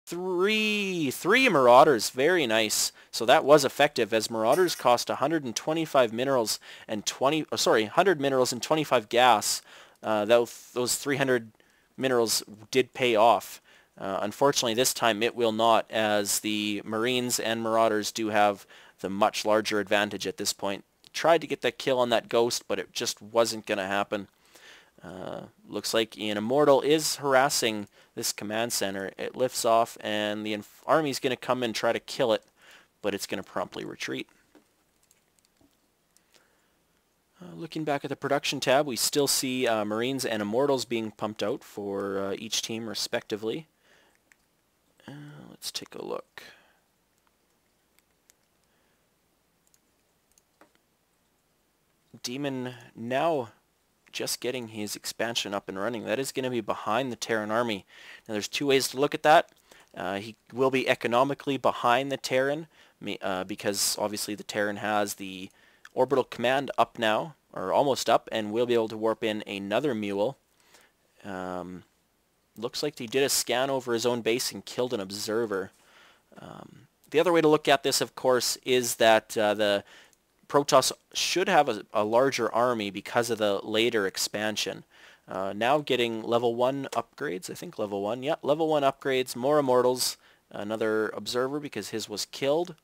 Three Marauders, very nice. So that was effective, as Marauders cost 125 minerals and 100 minerals and 25 gas. Those 300 minerals did pay off. Unfortunately, this time it will not, as the Marines and Marauders do have the much larger advantage at this point. Tried to get that kill on that Ghost, but it just wasn't going to happen. Looks like an Immortal is harassing this command center. It lifts off, and the army's going to come and try to kill it, but it's going to promptly retreat. Looking back at the production tab, we still see Marines and Immortals being pumped out for each team respectively. Let's take a look. Demon now just getting his expansion up and running. That is going to be behind the Terran army. Now there's two ways to look at that. He will be economically behind the Terran because obviously the Terran has the orbital command up now, or almost up, and will be able to warp in another mule. Looks like he did a scan over his own base and killed an observer. The other way to look at this, of course, is that the Protoss should have a larger army because of the later expansion. Now getting level 1 upgrades, I think level 1, yeah, level 1 upgrades, more Immortals, another Observer because his was killed,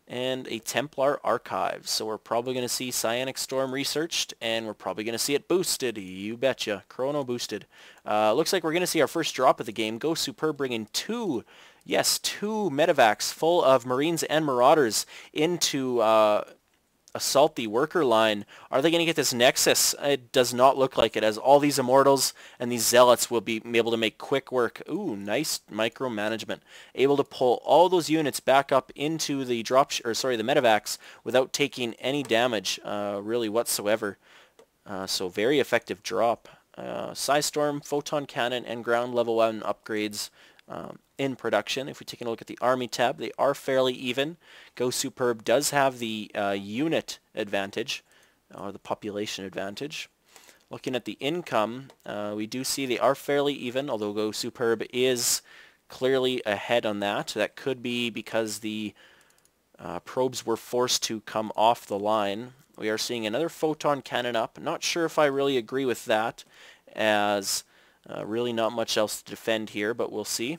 and a Templar Archive. So we're probably going to see Psionic Storm researched, and we're probably going to see it boosted, you betcha, Chrono boosted. Looks like we're going to see our first drop of the game. GoSuperb bringing two medevacs full of Marines and Marauders into assault the worker line. Are they going to get this Nexus? It does not look like it, as all these Immortals and these Zealots will be able to make quick work. Ooh, nice micromanagement. Able to pull all those units back up into the the medevacs without taking any damage really whatsoever. So very effective drop. Psystorm, Photon Cannon, and ground level 1 upgrades in production. If we take a look at the Army tab, they are fairly even. GoSuperb does have the unit advantage, or the population advantage. Looking at the income, we do see they are fairly even, although GoSuperb is clearly ahead on that. That could be because the probes were forced to come off the line. We are seeing another Photon Cannon up. Not sure if I really agree with that, as really not much else to defend here, but we'll see.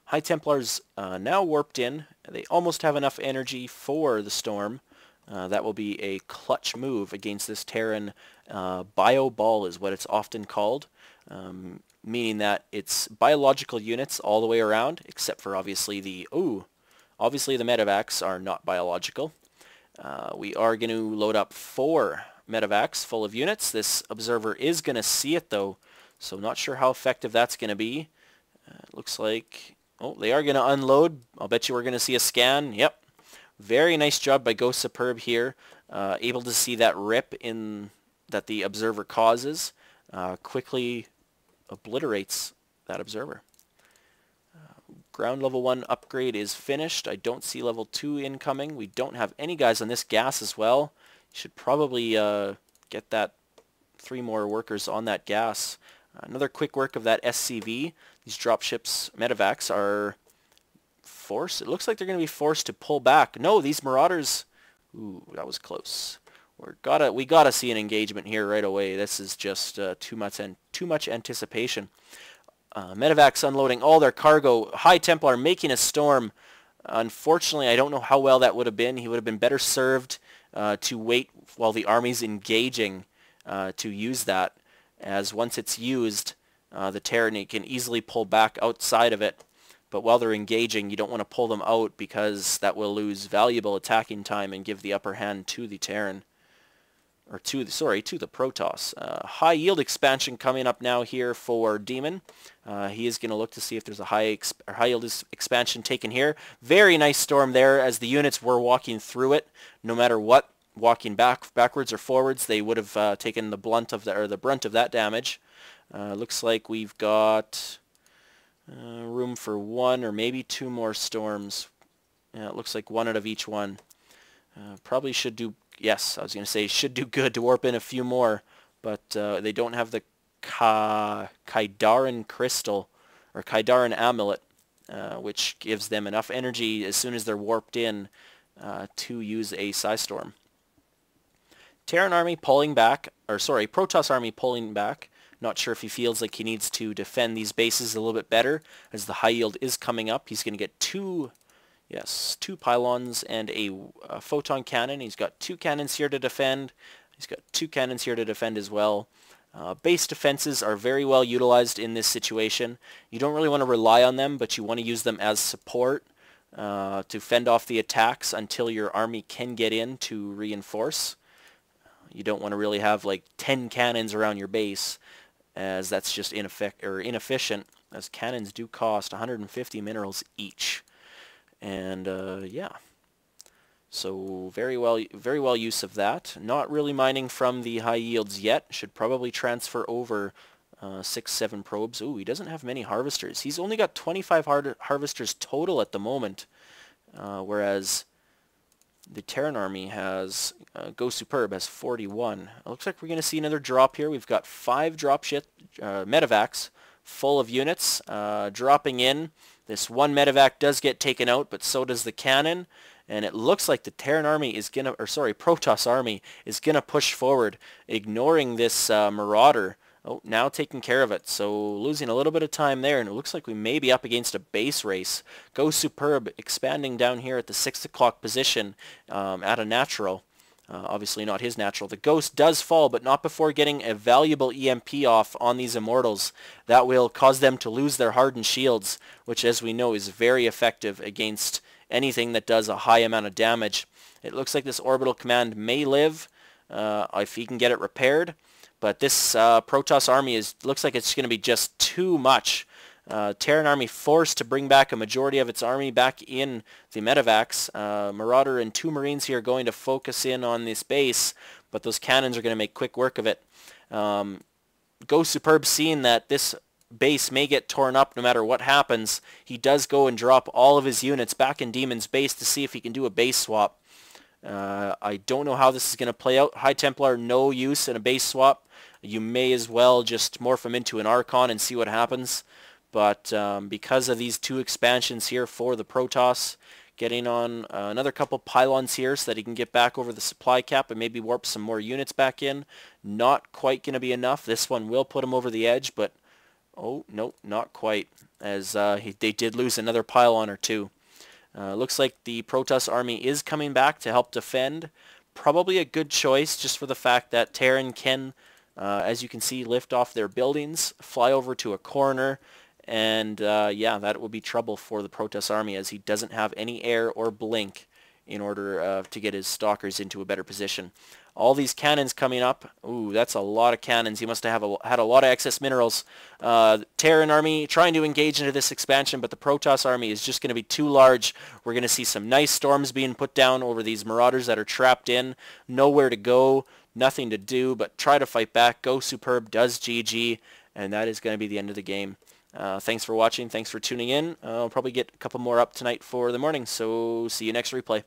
High Templars now warped in. They almost have enough energy for the storm. That will be a clutch move against this Terran. Bio Ball is what it's often called, meaning that it's biological units all the way around, except for obviously the medevacs are not biological. We are going to load up 4 medevacs full of units. This observer is going to see it though, so not sure how effective that's going to be. It looks like, oh, they are going to unload. I'll bet you we're going to see a scan. Yep. Very nice job by GoSuperb here. Able to see that rip in that the observer causes. Quickly obliterates that observer. Ground level 1 upgrade is finished. I don't see level 2 incoming. We don't have any guys on this gas as well. Should probably get that 3 more workers on that gas. Another quick work of that SCV. These dropships medevacs are forced. It looks like they're going to be forced to pull back. No, these Marauders. Ooh, that was close. We gotta see an engagement here right away. This is just too much anticipation. Medevacs unloading all their cargo. High Templar making a storm. Unfortunately, I don't know how well that would have been. He would have been better served to wait while the army's engaging to use that, as once it's used, the Terran can easily pull back outside of it. But while they're engaging, you don't want to pull them out, because that will lose valuable attacking time and give the upper hand to the Terran. Or to the Protoss. High yield expansion coming up now here for Demon. He is going to look to see if there's a high yield expansion taken here. Very nice storm there, as the units were walking through it. No matter what, walking backwards or forwards, they would have taken the brunt of that damage. Looks like we've got room for 1 or maybe 2 more storms. Yeah, it looks like 1 out of each one. Probably should do. Yes, I was going to say should do good to warp in a few more, but they don't have the Kaidaran crystal, or Kaidaran Amulet, which gives them enough energy as soon as they're warped in to use a Psystorm. Terran army pulling back, or sorry, Protoss army pulling back. Not sure if he feels like he needs to defend these bases a little bit better, as the high yield is coming up. He's going to get two pylons and a photon cannon. He's got 2 cannons here to defend. He's got 2 cannons here to defend as well. Base defenses are very well utilized in this situation. You don't really want to rely on them, but you want to use them as support to fend off the attacks until your army can get in to reinforce. You don't want to really have like 10 cannons around your base, as that's just inefficient, as cannons do cost 150 minerals each. And yeah, so very well use of that. Not really mining from the high yields yet. Should probably transfer over 6-7 probes. Ooh, he doesn't have many harvesters. He's only got 25 harvesters total at the moment, whereas the Terran army has, GoSuperb has 41. It looks like we're going to see another drop here. We've got 5 medevacs full of units dropping in. This one medevac does get taken out, but so does the cannon. And it looks like the Terran army is going to, or sorry, Protoss army is going to push forward, ignoring this Marauder. Oh, now taking care of it. So losing a little bit of time there, and it looks like we may be up against a base race. GoSuperb expanding down here at the 6 o'clock position at a natural. Obviously not his natural. The Ghost does fall, but not before getting a valuable EMP off on these Immortals. That will cause them to lose their hardened shields, which as we know is very effective against anything that does a high amount of damage. It looks like this Orbital Command may live if he can get it repaired. But this Protoss army looks like it's going to be just too much. Terran army forced to bring back a majority of its army back in the medevacs. Marauder and 2 Marines here going to focus in on this base, but those cannons are going to make quick work of it. GoSuperb, seeing that this base may get torn up no matter what happens, he does go and drop all of his units back in Demon's base to see if he can do a base swap. I don't know how this is going to play out. High Templar, no use in a base swap. You may as well just morph him into an Archon and see what happens. But because of these 2 expansions here for the Protoss, getting on another couple pylons here so that he can get back over the supply cap and maybe warp some more units back in. Not quite going to be enough. This one will put him over the edge, but oh, no, not quite, as they did lose another pylon or 2. Looks like the Protoss army is coming back to help defend. Probably a good choice just for the fact that Terran can, as you can see, lift off their buildings, fly over to a corner, and yeah, that will be trouble for the Protoss army as he doesn't have any air or blink in order to get his stalkers into a better position. All these cannons coming up. Ooh, that's a lot of cannons. He must have had a lot of excess minerals. Terran army trying to engage into this expansion, but the Protoss army is just going to be too large. We're going to see some nice storms being put down over these Marauders that are trapped in. Nowhere to go, nothing to do but try to fight back. GoSuperb does GG, and that is going to be the end of the game. Thanks for watching. Thanks for tuning in. I'll probably get a couple more up tonight for the morning, so see you next replay.